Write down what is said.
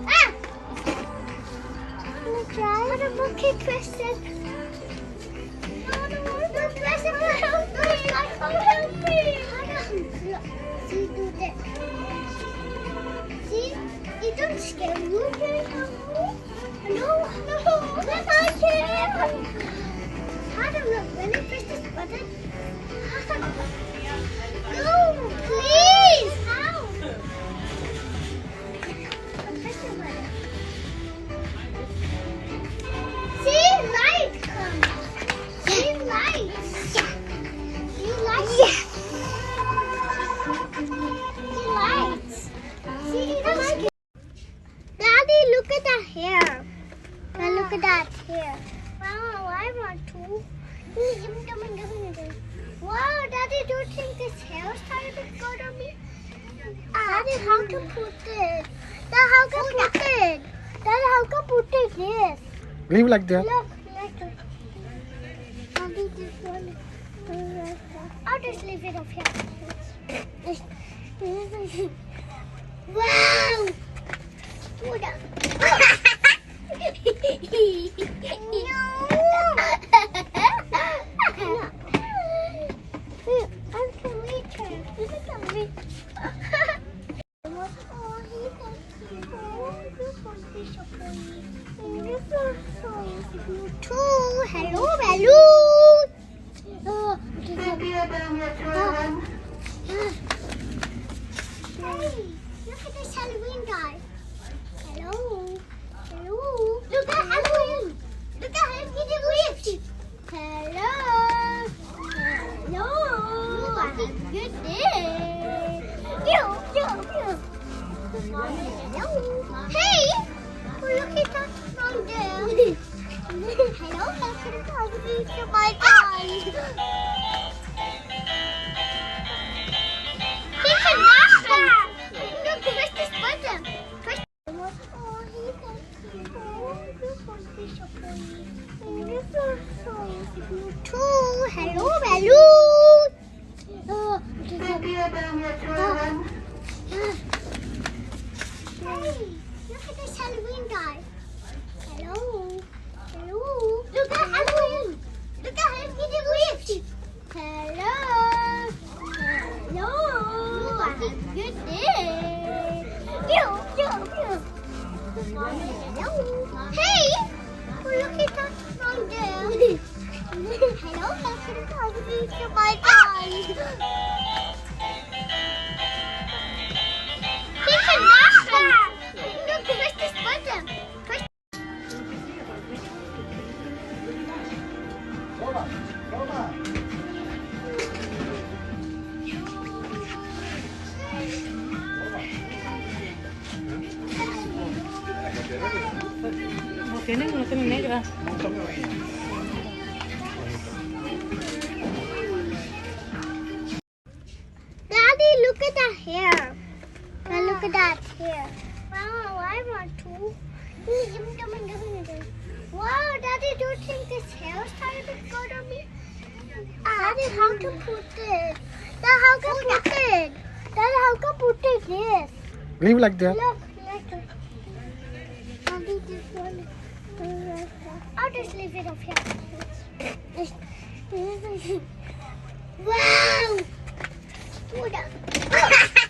Ah! Try to look at Kristen. No, Kristen, help me! Help me! Look, see, do this. See? You don't scare me. No, I can't. How to look when I press this button? No, please! How? Press the button. See, lights come. See, lights. See, lights. See, lights. See, the lights. Daddy, look at the hair. Now look at that hair. Wow, I want to. Wow, Daddy, do you think this hairstyle is good on me? Daddy, how to put it? Daddy, how to put it? Daddy, how to put it? Yes. Leave like that. Look, like it. I'll do this one. I'll just leave it up here. Wow! Hold up. I can reach her. I can reach Hello, hello. Hey, look at this Halloween guy. Hello. Hello. Look at Halloween. Look at him. He's a witch. Hello. Hello. Good day. Yo. Hey. Look at that from there. Hello. Welcome to my guy. He can knock them. Look, press this button. Press. Hello, hello. Hey, look at this Halloween guy. Hello, hello. Look at Halloween. Look at him. He's a witch. Hello, hello. Good day. Yo. Hey, look at that from there. Hello, welcome to my guy. He can knock them. Look, press this button. Press. Tienen negra. Daddy, look at the hair. Now look at that hair. Wow, I want to. Wow, Daddy, do you think this hairstyle is good on me? Daddy, how to put it? Daddy, how to put it? Daddy, how to put it? Yes. Leave like that. Look, like it. I'll do this one. I'll just leave it up here. Wow! Hold up.